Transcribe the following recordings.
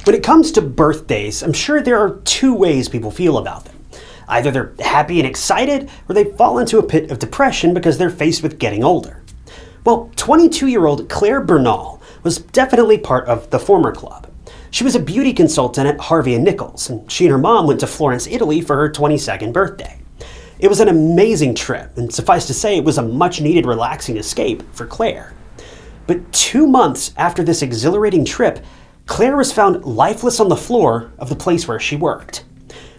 When it comes to birthdays, I'm sure there are two ways people feel about them. Either they're happy and excited, or they fall into a pit of depression because they're faced with getting older. Well, 22-year-old Clare Bernal was definitely part of the former club. She was a beauty consultant at Harvey Nichols, and she and her mom went to Florence, Italy for her 22nd birthday. It was an amazing trip, and suffice to say, it was a much-needed relaxing escape for Clare. But 2 months after this exhilarating trip, Clare was found lifeless on the floor of the place where she worked.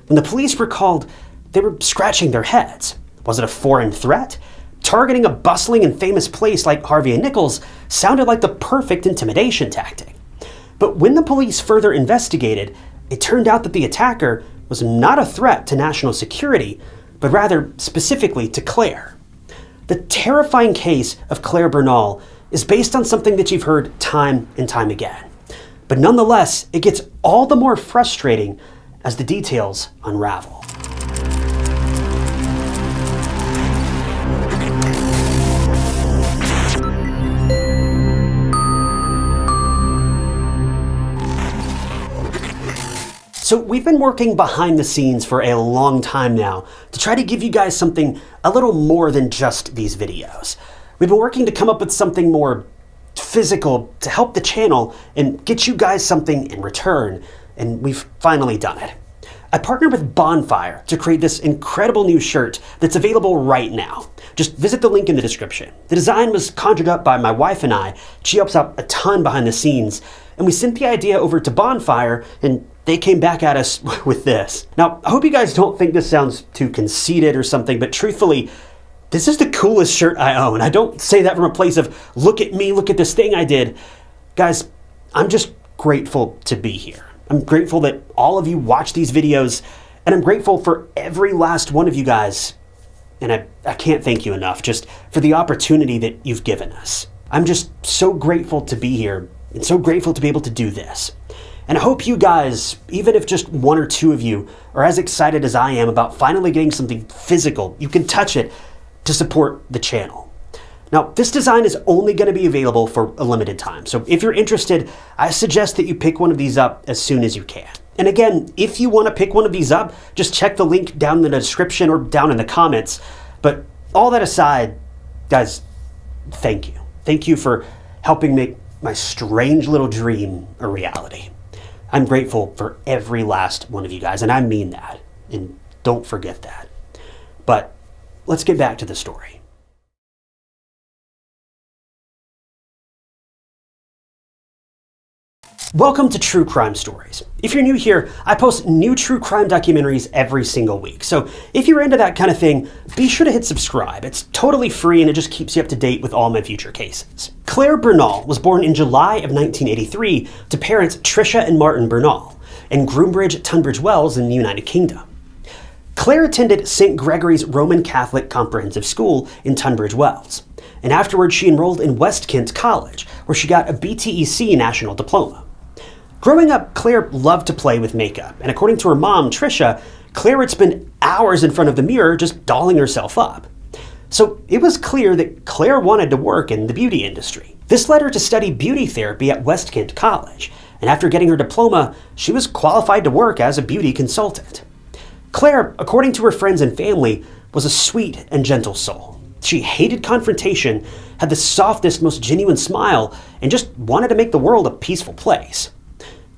When the police were called, they were scratching their heads. Was it a foreign threat? Targeting a bustling and famous place like Harvey Nichols sounded like the perfect intimidation tactic. But when the police further investigated, it turned out that the attacker was not a threat to national security, but rather specifically to Clare. The terrifying case of Clare Bernal is based on something that you've heard time and time again. But nonetheless, it gets all the more frustrating as the details unravel. So we've been working behind the scenes for a long time now to try to give you guys something a little more than just these videos. We've been working to come up with something more physical to help the channel and get you guys something in return, and we've finally done it. I partnered with Bonfire to create this incredible new shirt that's available right now. Just visit the link in the description. The design was conjured up by my wife and I. She helps out a ton behind the scenes, and we sent the idea over to Bonfire, and they came back at us with this. Now, I hope you guys don't think this sounds too conceited or something, but truthfully, this is the coolest shirt I own. I don't say that from a place of, look at me, look at this thing I did. Guys, I'm just grateful to be here. I'm grateful that all of you watch these videos, and I'm grateful for every last one of you guys. And I can't thank you enough just for the opportunity that you've given us. I'm just so grateful to be here and so grateful to be able to do this. And I hope you guys, even if just one or two of you, are as excited as I am about finally getting something physical, you can touch it, to support the channel. Now, this design is only going to be available for a limited time, so if you're interested, I suggest that you pick one of these up as soon as you can. And again, if you want to pick one of these up, just check the link down in the description or down in the comments. But all that aside, guys, thank you. Thank you for helping make my strange little dream a reality. I'm grateful for every last one of you guys, and I mean that, and don't forget that. But let's get back to the story. Welcome to True Crime Stories. If you're new here, I post new true crime documentaries every single week. So if you're into that kind of thing, be sure to hit subscribe. It's totally free and it just keeps you up to date with all my future cases. Clare Bernal was born in July of 1983 to parents Tricia and Martin Bernal in Groombridge, Tunbridge Wells in the United Kingdom. Clare attended St. Gregory's Roman Catholic Comprehensive School in Tunbridge Wells, and afterwards she enrolled in West Kent College, where she got a BTEC National Diploma. Growing up, Clare loved to play with makeup, and according to her mom, Tricia, Clare would spend hours in front of the mirror just dolling herself up. So it was clear that Clare wanted to work in the beauty industry. This led her to study beauty therapy at West Kent College, and after getting her diploma, she was qualified to work as a beauty consultant. Clare, according to her friends and family, was a sweet and gentle soul. She hated confrontation, had the softest, most genuine smile, and just wanted to make the world a peaceful place.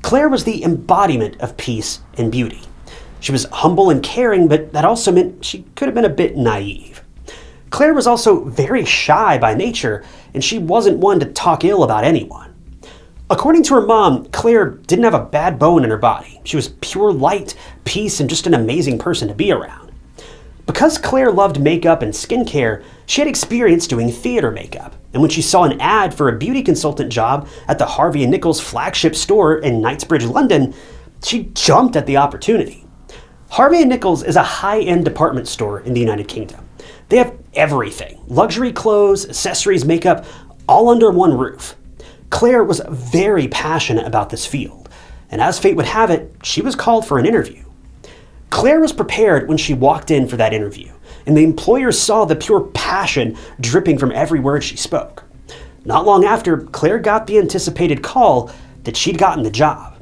Clare was the embodiment of peace and beauty. She was humble and caring, but that also meant she could have been a bit naive. Clare was also very shy by nature, and she wasn't one to talk ill about anyone. According to her mom, Clare didn't have a bad bone in her body. She was pure light, peace, and just an amazing person to be around. Because Clare loved makeup and skincare, she had experience doing theater makeup, and when she saw an ad for a beauty consultant job at the Harvey Nichols flagship store in Knightsbridge, London, she jumped at the opportunity. Harvey Nichols is a high-end department store in the United Kingdom. They have everything: luxury clothes, accessories, makeup, all under one roof. Clare was very passionate about this field, and as fate would have it, she was called for an interview. Clare was prepared when she walked in for that interview, and the employers saw the pure passion dripping from every word she spoke. Not long after, Clare got the anticipated call that she'd gotten the job.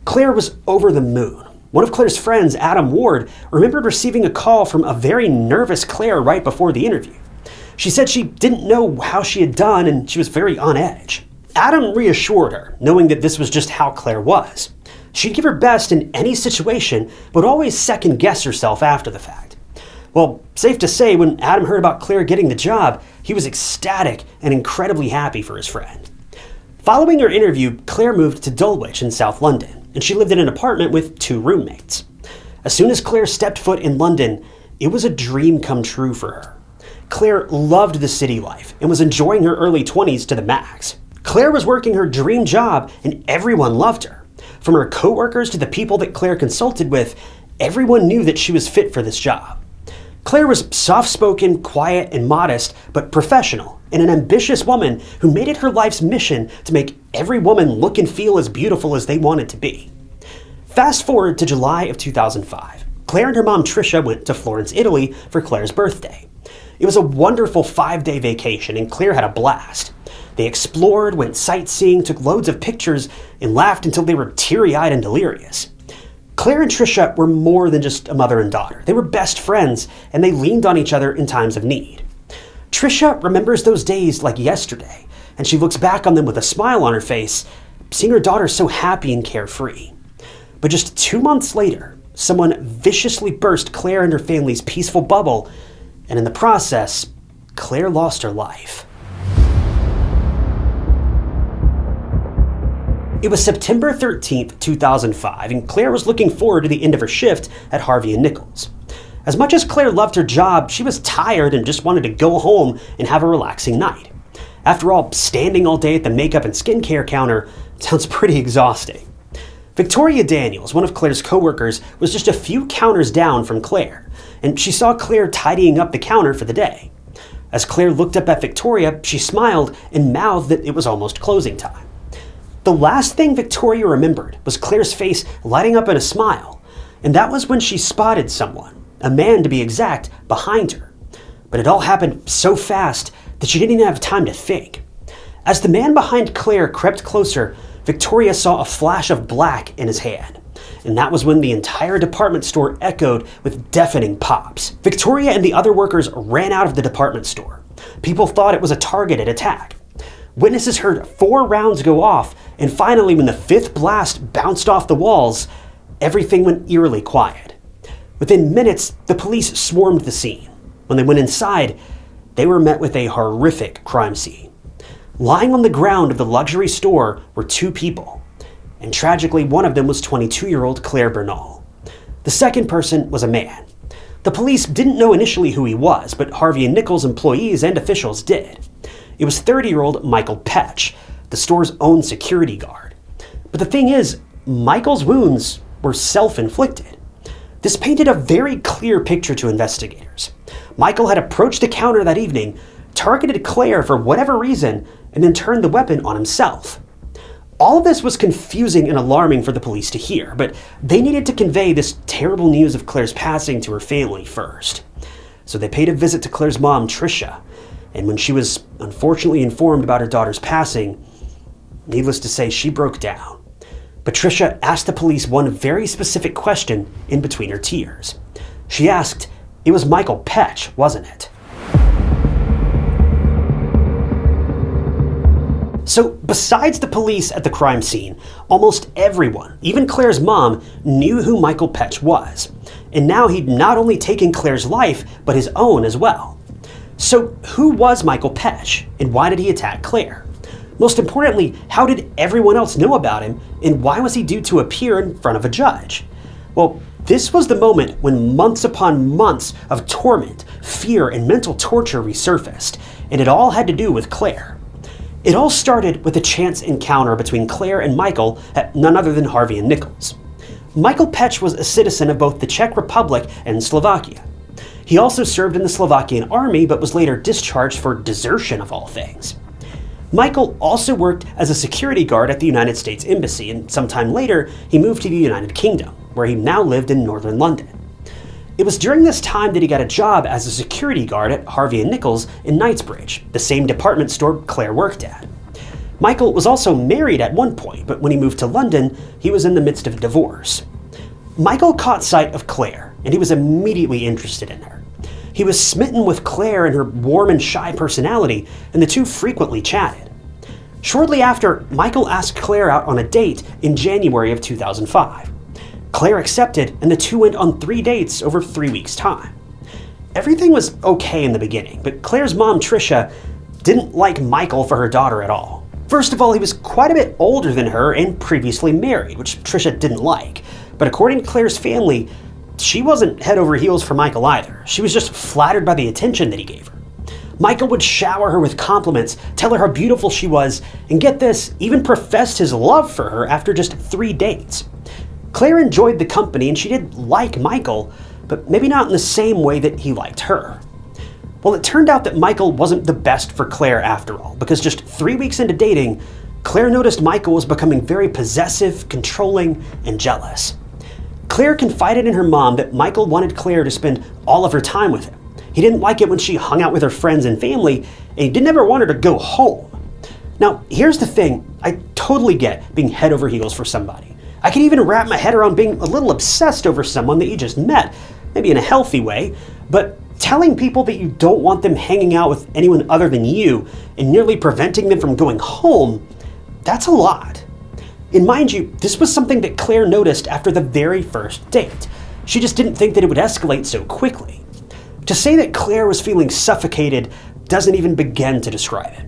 Clare was over the moon. One of Clare's friends, Adam Ward, remembered receiving a call from a very nervous Clare right before the interview. She said she didn't know how she had done and she was very on edge. Adam reassured her, knowing that this was just how Clare was. She'd give her best in any situation, but always second-guess herself after the fact. Well, safe to say, when Adam heard about Clare getting the job, he was ecstatic and incredibly happy for his friend. Following her interview, Clare moved to Dulwich in South London, and she lived in an apartment with 2 roommates. As soon as Clare stepped foot in London, it was a dream come true for her. Clare loved the city life and was enjoying her early 20s to the max. Clare was working her dream job and everyone loved her. From her co-workers to the people that Clare consulted with, everyone knew that she was fit for this job. Clare was soft-spoken, quiet, and modest, but professional, and an ambitious woman who made it her life's mission to make every woman look and feel as beautiful as they wanted to be. Fast forward to July of 2005. Clare and her mom Tricia went to Florence, Italy for Clare's birthday. It was a wonderful 5-day vacation, and Clare had a blast. They explored, went sightseeing, took loads of pictures, and laughed until they were teary-eyed and delirious. Clare and Tricia were more than just a mother and daughter. They were best friends, and they leaned on each other in times of need. Tricia remembers those days like yesterday, and she looks back on them with a smile on her face, seeing her daughter so happy and carefree. But just 2 months later, someone viciously burst Clare and her family's peaceful bubble, and in the process, Clare lost her life. It was September 13th, 2005, and Clare was looking forward to the end of her shift at Harvey Nichols. As much as Clare loved her job, she was tired and just wanted to go home and have a relaxing night. After all, standing all day at the makeup and skincare counter sounds pretty exhausting. Victoria Daniels, one of Clare's co-workers, was just a few counters down from Clare, and she saw Clare tidying up the counter for the day. As Clare looked up at Victoria, she smiled and mouthed that it was almost closing time. The last thing Victoria remembered was Clare's face lighting up in a smile, and that was when she spotted someone, a man to be exact, behind her. But it all happened so fast that she didn't even have time to think. As the man behind Clare crept closer, Victoria saw a flash of black in his hand, and that was when the entire department store echoed with deafening pops. Victoria and the other workers ran out of the department store. People thought it was a targeted attack. Witnesses heard 4 rounds go off, and finally, when the 5th blast bounced off the walls, everything went eerily quiet. Within minutes, the police swarmed the scene. When they went inside, they were met with a horrific crime scene. Lying on the ground of the luxury store were 2 people, and tragically, one of them was 22-year-old Clare Bernal. The second person was a man. The police didn't know initially who he was, but Harvey Nichols employees and officials did. It was 30-year-old Michael Pech, the store's own security guard. But the thing is, Michael's wounds were self-inflicted. This painted a very clear picture to investigators. Michael had approached the counter that evening, targeted Clare for whatever reason, and then turned the weapon on himself. All of this was confusing and alarming for the police to hear, but they needed to convey this terrible news of Clare's passing to her family first. So they paid a visit to Clare's mom, Tricia, and when she was unfortunately informed about her daughter's passing, needless to say, she broke down. But Tricia asked the police one very specific question in between her tears. She asked, "It was Michael Pech, wasn't it?" So besides the police at the crime scene, almost everyone, even Clare's mom, knew who Michael Pech was. And now he'd not only taken Clare's life, but his own as well. So who was Michael Pech, and why did he attack Clare? Most importantly, how did everyone else know about him, and why was he due to appear in front of a judge? Well, this was the moment when months upon months of torment, fear, and mental torture resurfaced, and it all had to do with Clare. It all started with a chance encounter between Clare and Michael at none other than Harvey and Nichols. Michael Pech was a citizen of both the Czech Republic and Slovakia. He also served in the Slovakian army, but was later discharged for desertion of all things. Michael also worked as a security guard at the United States Embassy, and sometime later, he moved to the United Kingdom, where he now lived in northern London. It was during this time that he got a job as a security guard at Harvey Nichols in Knightsbridge, the same department store Clare worked at. Michael was also married at one point, but when he moved to London, he was in the midst of a divorce. Michael caught sight of Claire, and he was immediately interested in her. He was smitten with Claire and her warm and shy personality, and the two frequently chatted. Shortly after, Michael asked Claire out on a date in January of 2005. Claire accepted, and the two went on 3 dates over 3 weeks' time. Everything was okay in the beginning, but Claire's mom, Tricia, didn't like Michael for her daughter at all. First of all, he was quite a bit older than her and previously married, which Tricia didn't like. But according to Claire's family, she wasn't head over heels for Michael either. She was just flattered by the attention that he gave her. Michael would shower her with compliments, tell her how beautiful she was, and get this, even professed his love for her after just 3 dates. Claire enjoyed the company and she did like Michael, but maybe not in the same way that he liked her. Well, it turned out that Michael wasn't the best for Claire after all, because just 3 weeks into dating, Claire noticed Michael was becoming very possessive, controlling, and jealous. Claire confided in her mom that Michael wanted Claire to spend all of her time with him. He didn't like it when she hung out with her friends and family, and he didn't ever want her to go home. Now, here's the thing, I totally get being head over heels for somebody. I can even wrap my head around being a little obsessed over someone that you just met, maybe in a healthy way, but telling people that you don't want them hanging out with anyone other than you and nearly preventing them from going home, that's a lot. And mind you, this was something that Claire noticed after the very first date. She just didn't think that it would escalate so quickly. To say that Claire was feeling suffocated doesn't even begin to describe it.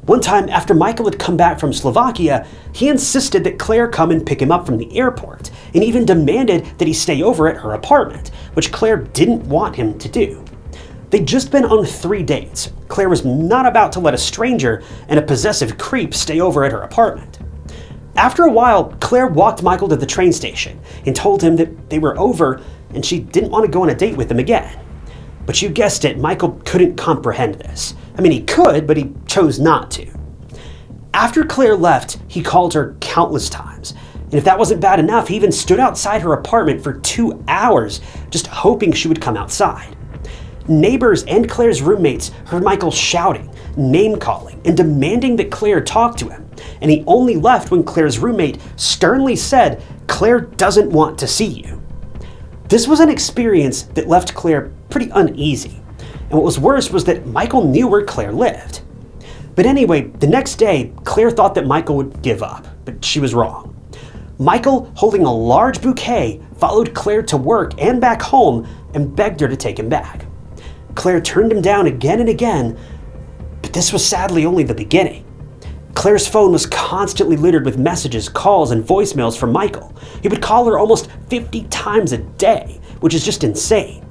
One time, after Michael had come back from Slovakia, he insisted that Claire come and pick him up from the airport, and even demanded that he stay over at her apartment, which Claire didn't want him to do. They'd just been on 3 dates. Claire was not about to let a stranger and a possessive creep stay over at her apartment. After a while, Claire walked Michael to the train station and told him that they were over and she didn't want to go on a date with him again. But you guessed it, Michael couldn't comprehend this. I mean, he could, but he chose not to. After Claire left, he called her countless times. And if that wasn't bad enough, he even stood outside her apartment for 2 hours, just hoping she would come outside. Neighbors and Claire's roommates heard Michael shouting, name-calling, and demanding that Claire talk to him. And he only left when Claire's roommate sternly said, "Claire doesn't want to see you." This was an experience that left Claire pretty uneasy. And what was worse was that Michael knew where Claire lived. But anyway, the next day, Claire thought that Michael would give up, but she was wrong. Michael, holding a large bouquet, followed Claire to work and back home and begged her to take him back. Claire turned him down again and again, but this was sadly only the beginning. Claire's phone was constantly littered with messages, calls, and voicemails from Michael. He would call her almost 50 times a day, which is just insane.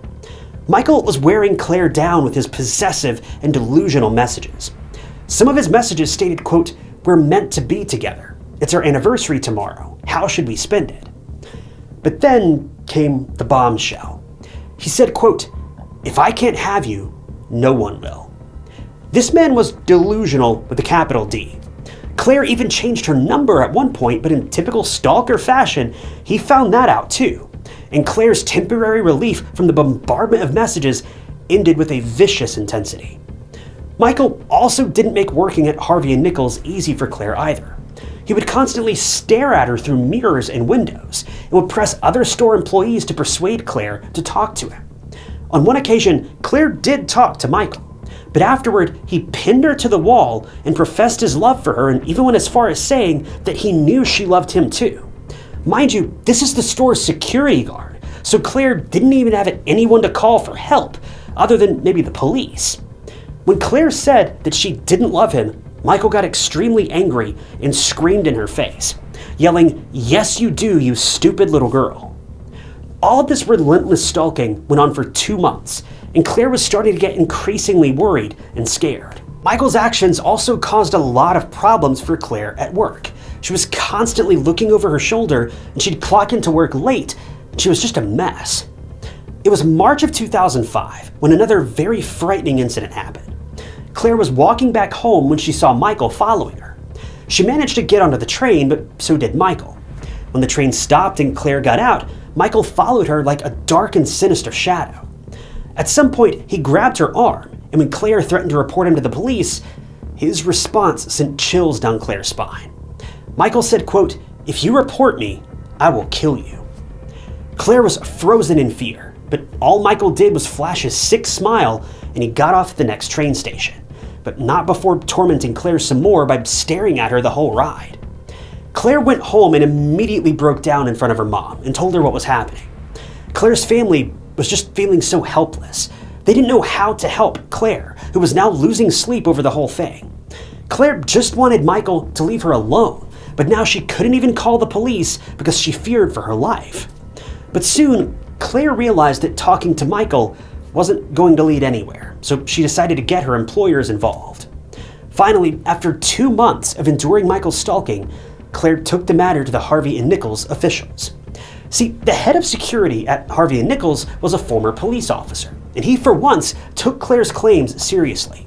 Michael was wearing Claire down with his possessive and delusional messages. Some of his messages stated, quote, "We're meant to be together. It's our anniversary tomorrow. How should we spend it?" But then came the bombshell. He said, quote, "If I can't have you, no one will." This man was delusional with a capital D. Claire even changed her number at one point, but in typical stalker fashion, he found that out too. And Claire's temporary relief from the bombardment of messages ended with a vicious intensity. Michael also didn't make working at Harvey Nichols easy for Claire either. He would constantly stare at her through mirrors and windows, and would press other store employees to persuade Claire to talk to him. On one occasion, Claire did talk to Michael, but afterward, he pinned her to the wall and professed his love for her, and even went as far as saying that he knew she loved him too. Mind you, this is the store's security guard, so Claire didn't even have anyone to call for help, other than maybe the police. When Claire said that she didn't love him, Michael got extremely angry and screamed in her face, yelling, "Yes you do, you stupid little girl." All of this relentless stalking went on for 2 months, and Claire was starting to get increasingly worried and scared. Michael's actions also caused a lot of problems for Claire at work. She was constantly looking over her shoulder, and she'd clock into work late, and she was just a mess. It was March of 2005 when another very frightening incident happened. Claire was walking back home when she saw Michael following her. She managed to get onto the train, but so did Michael. When the train stopped and Claire got out, Michael followed her like a dark and sinister shadow. At some point, he grabbed her arm, and when Claire threatened to report him to the police, His response sent chills down Claire's spine. Michael said, quote, "If you report me, I will kill you." Claire was frozen in fear, but all Michael did was flash his sick smile, and he got off at the next train station, but not before tormenting Claire some more by staring at her the whole ride. Claire went home and immediately broke down in front of her mom and told her what was happening. Claire's family was just feeling so helpless. They didn't know how to help Claire, who was now losing sleep over the whole thing. Claire just wanted Michael to leave her alone, but now she couldn't even call the police because she feared for her life. But soon, Claire realized that talking to Michael wasn't going to lead anywhere, so she decided to get her employers involved. Finally, after 2 months of enduring Michael's stalking, Claire took the matter to the Harvey and Nichols officials. See, the head of security at Harvey and Nichols was a former police officer, and he for once took Claire's claims seriously.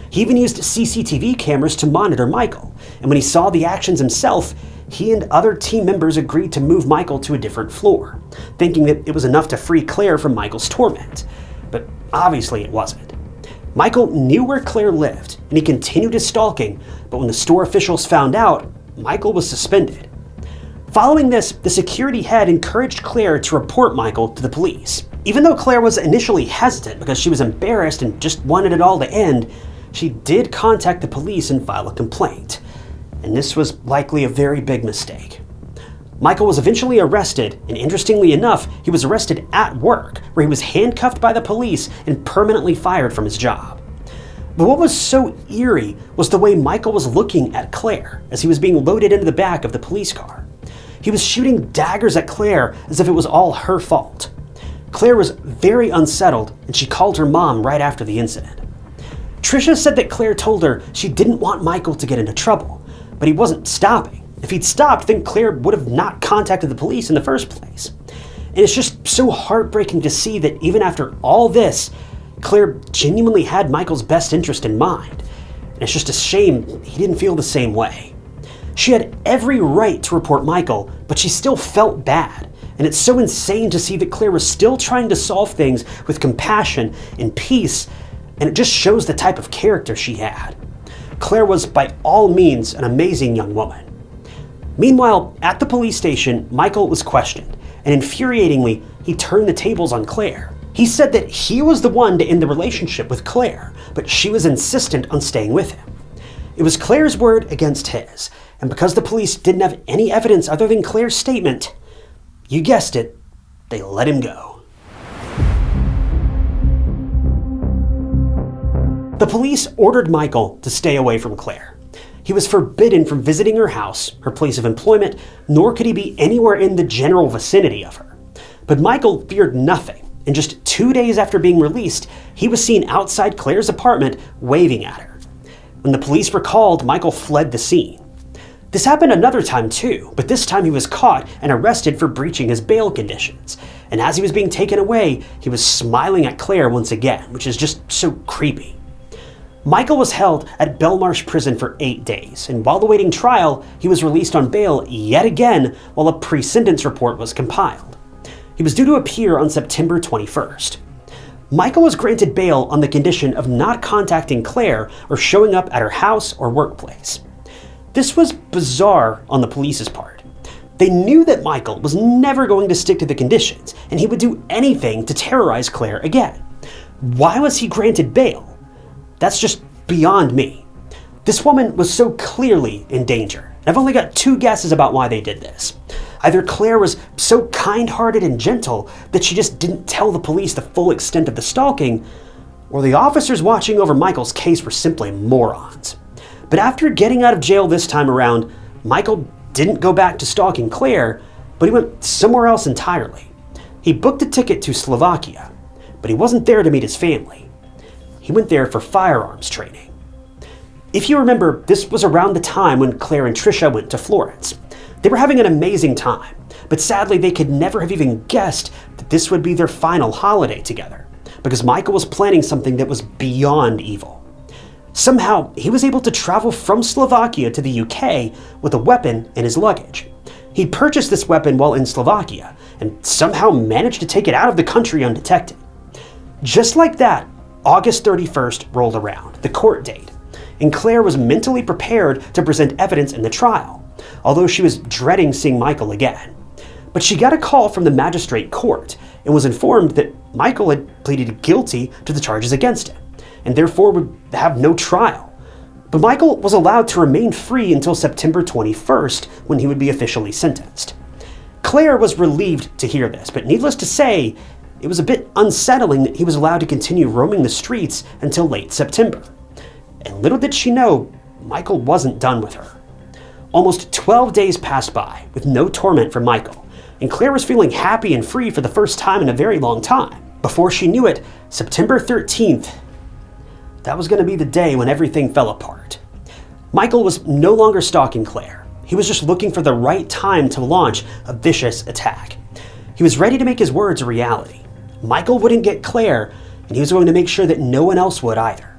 He even used CCTV cameras to monitor Michael, and when he saw the actions himself, he and other team members agreed to move Michael to a different floor, thinking that it was enough to free Claire from Michael's torment. But obviously it wasn't. Michael knew where Claire lived, and he continued his stalking, but when the store officials found out, Michael was suspended. Following this, the security head encouraged Claire to report Michael to the police. Even though Claire was initially hesitant because she was embarrassed and just wanted it all to end, she did contact the police and file a complaint. And this was likely a very big mistake. Michael was eventually arrested, and interestingly enough, he was arrested at work, where he was handcuffed by the police and permanently fired from his job. But what was so eerie was the way Michael was looking at Claire as he was being loaded into the back of the police car. He was shooting daggers at Claire as if it was all her fault. Claire was very unsettled, and she called her mom right after the incident. Tricia said that Claire told her she didn't want Michael to get into trouble, but he wasn't stopping. If he'd stopped, then Claire would have not contacted the police in the first place. And it's just so heartbreaking to see that even after all this, Claire genuinely had Michael's best interest in mind. And it's just a shame he didn't feel the same way. She had every right to report Michael, but she still felt bad. And it's so insane to see that Claire was still trying to solve things with compassion and peace, and it just shows the type of character she had. Claire was by all means an amazing young woman. Meanwhile, at the police station, Michael was questioned, and infuriatingly, he turned the tables on Claire. He said that he was the one to end the relationship with Claire, but she was insistent on staying with him. It was Claire's word against his, and because the police didn't have any evidence other than Claire's statement, you guessed it, they let him go. The police ordered Michael to stay away from Claire. He was forbidden from visiting her house, her place of employment, nor could he be anywhere in the general vicinity of her. But Michael feared nothing, and just 2 days after being released, he was seen outside Claire's apartment waving at her. When the police were called, Michael fled the scene. This happened another time too, but this time he was caught and arrested for breaching his bail conditions. And as he was being taken away, he was smiling at Claire once again, which is just so creepy. Michael was held at Belmarsh prison for 8 days, and while awaiting trial, he was released on bail yet again while a pre-sentence report was compiled. He was due to appear on September 21st. Michael was granted bail on the condition of not contacting Claire or showing up at her house or workplace. This was bizarre on the police's part. They knew that Michael was never going to stick to the conditions, and he would do anything to terrorize Claire again. Why was he granted bail? That's just beyond me. This woman was so clearly in danger. I've only got 2 guesses about why they did this. Either Claire was so kind-hearted and gentle that she just didn't tell the police the full extent of the stalking, or the officers watching over Michael's case were simply morons. But after getting out of jail this time around, Michael didn't go back to stalking Claire, but he went somewhere else entirely. He booked a ticket to Slovakia, but he wasn't there to meet his family. He went there for firearms training. If you remember, this was around the time when Claire and Tricia went to Florence. They were having an amazing time, but sadly they could never have even guessed that this would be their final holiday together, because Michael was planning something that was beyond evil. Somehow, he was able to travel from Slovakia to the UK with a weapon in his luggage. He'd purchased this weapon while in Slovakia, and somehow managed to take it out of the country undetected. Just like that, August 31st rolled around, the court date, and Clare was mentally prepared to present evidence in the trial, although she was dreading seeing Michael again. But she got a call from the magistrate court and was informed that Michael had pleaded guilty to the charges against him, and therefore would have no trial. But Michael was allowed to remain free until September 21st, when he would be officially sentenced. Clare was relieved to hear this, but needless to say, it was a bit unsettling that he was allowed to continue roaming the streets until late September. And little did she know, Michael wasn't done with her. Almost 12 days passed by with no torment from Michael, and Clare was feeling happy and free for the first time in a very long time. Before she knew it, September 13th, that was going to be the day when everything fell apart. Michael was no longer stalking Clare. He was just looking for the right time to launch a vicious attack. He was ready to make his words a reality. Michael wouldn't get Clare, and he was going to make sure that no one else would either.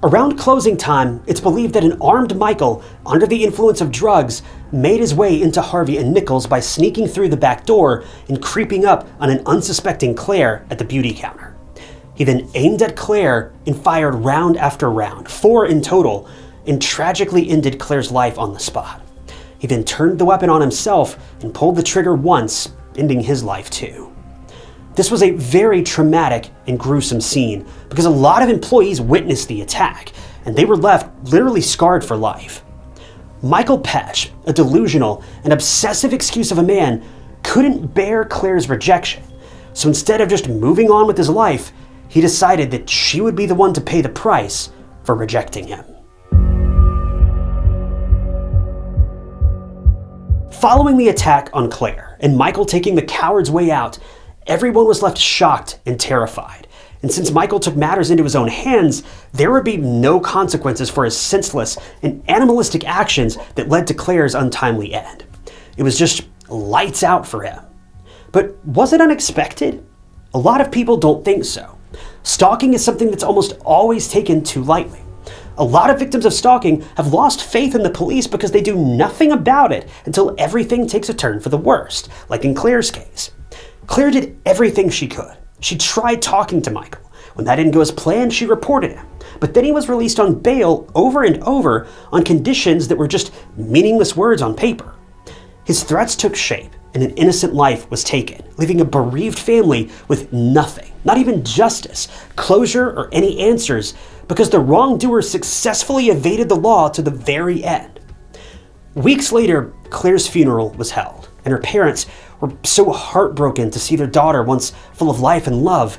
Around closing time, it's believed that an armed Michael, under the influence of drugs, made his way into Harvey and Nichols by sneaking through the back door and creeping up on an unsuspecting Clare at the beauty counter. He then aimed at Clare and fired round after round, 4 in total, and tragically ended Clare's life on the spot. He then turned the weapon on himself and pulled the trigger once, ending his life too. This was a very traumatic and gruesome scene because a lot of employees witnessed the attack, and they were left literally scarred for life. Michael Pech, a delusional and obsessive excuse of a man, couldn't bear Clare's rejection, so instead of just moving on with his life, he decided that she would be the one to pay the price for rejecting him. Following the attack on Clare and Michael taking the coward's way out, everyone was left shocked and terrified. And since Michael took matters into his own hands, there would be no consequences for his senseless and animalistic actions that led to Clare's untimely end. It was just lights out for him. But was it unexpected? A lot of people don't think so. Stalking is something that's almost always taken too lightly. A lot of victims of stalking have lost faith in the police because they do nothing about it until everything takes a turn for the worst, like in Clare's case. Clare did everything she could. She tried talking to Michael. When that didn't go as planned, she reported him. But then he was released on bail over and over on conditions that were just meaningless words on paper. His threats took shape, and an innocent life was taken, leaving a bereaved family with nothing, not even justice, closure, or any answers, because the wrongdoer successfully evaded the law to the very end. Weeks later, Clare's funeral was held, and her parents were so heartbroken to see their daughter, once full of life and love,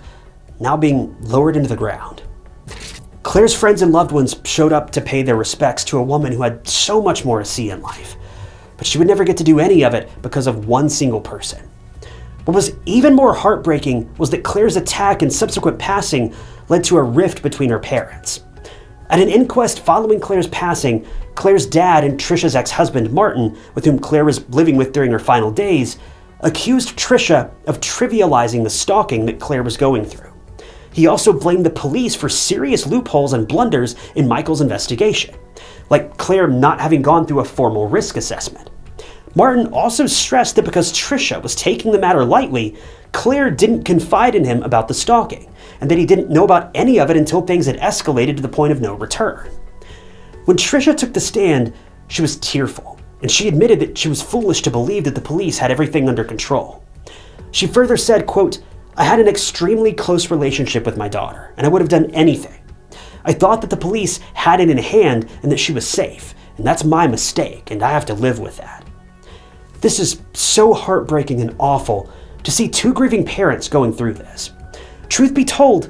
now being lowered into the ground. Clare's friends and loved ones showed up to pay their respects to a woman who had so much more to see in life, but she would never get to do any of it because of one single person. What was even more heartbreaking was that Clare's attack and subsequent passing led to a rift between her parents. At an inquest following Clare's passing, Clare's dad and Trisha's ex-husband, Martin, with whom Clare was living with during her final days, accused Trisha of trivializing the stalking that Clare was going through. He also blamed the police for serious loopholes and blunders in Michael's investigation, like Clare not having gone through a formal risk assessment. Martin also stressed that because Trisha was taking the matter lightly, Clare didn't confide in him about the stalking, and that he didn't know about any of it until things had escalated to the point of no return. When Trisha took the stand, she was tearful, and she admitted that she was foolish to believe that the police had everything under control. She further said, quote, "I had an extremely close relationship with my daughter, and I would have done anything. I thought that the police had it in hand and that she was safe, and that's my mistake, and I have to live with that." This is so heartbreaking and awful to see two grieving parents going through this. Truth be told,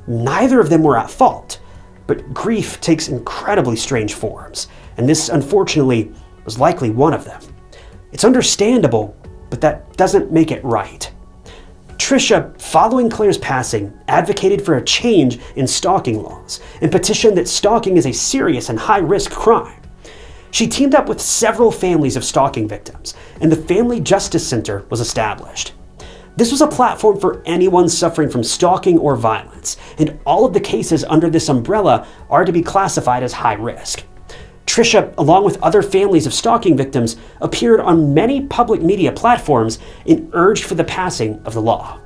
neither of them were at fault, but grief takes incredibly strange forms, and this, unfortunately, was likely one of them. It's understandable, but that doesn't make it right. Trisha, following Clare's passing, advocated for a change in stalking laws and petitioned that stalking is a serious and high-risk crime. She teamed up with several families of stalking victims, and the Family Justice Center was established. This was a platform for anyone suffering from stalking or violence, and all of the cases under this umbrella are to be classified as high risk. Trisha, along with other families of stalking victims, appeared on many public media platforms and urged for the passing of the law.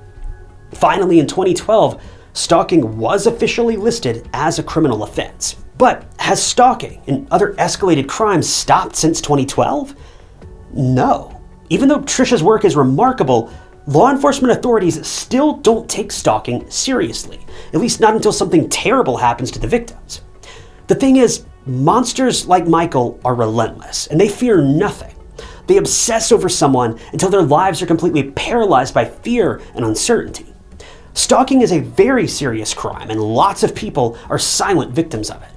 Finally, in 2012, stalking was officially listed as a criminal offense. But has stalking and other escalated crimes stopped since 2012? No. Even though Trisha's work is remarkable, law enforcement authorities still don't take stalking seriously, at least not until something terrible happens to the victims. The thing is, monsters like Michael are relentless, and they fear nothing. They obsess over someone until their lives are completely paralyzed by fear and uncertainty. Stalking is a very serious crime, and lots of people are silent victims of it.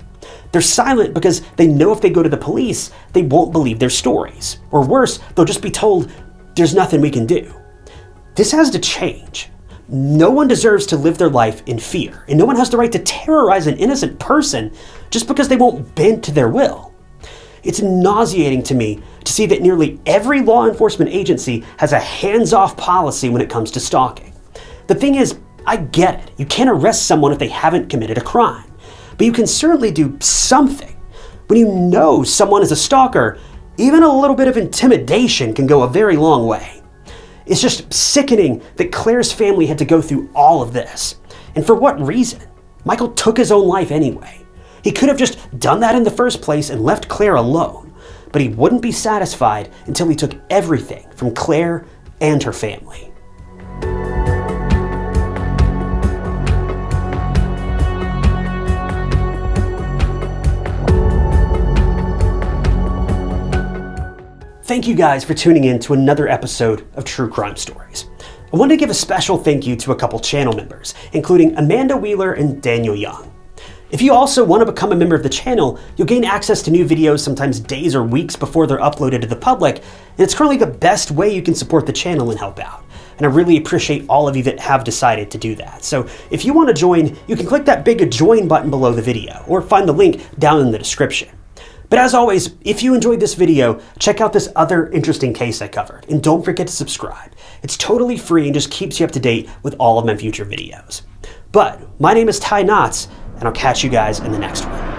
They're silent because they know if they go to the police, they won't believe their stories. Or worse, they'll just be told, "There's nothing we can do." This has to change. No one deserves to live their life in fear, and no one has the right to terrorize an innocent person just because they won't bend to their will. It's nauseating to me to see that nearly every law enforcement agency has a hands-off policy when it comes to stalking. The thing is, I get it. You can't arrest someone if they haven't committed a crime. But you can certainly do something. When you know someone is a stalker, even a little bit of intimidation can go a very long way. It's just sickening that Claire's family had to go through all of this. And for what reason? Michael took his own life anyway. He could have just done that in the first place and left Claire alone, but he wouldn't be satisfied until he took everything from Claire and her family. Thank you guys for tuning in to another episode of True Crime Stories. I want to give a special thank you to a couple channel members, including Amanda Wheeler and Daniel Young. If you also want to become a member of the channel, you'll gain access to new videos sometimes days or weeks before they're uploaded to the public, and it's currently the best way you can support the channel and help out. And I really appreciate all of you that have decided to do that. So if you want to join, you can click that big join button below the video, or find the link down in the description. But as always, if you enjoyed this video, check out this other interesting case I covered, and don't forget to subscribe. It's totally free and just keeps you up to date with all of my future videos. But my name is Ty Knotts, and I'll catch you guys in the next one.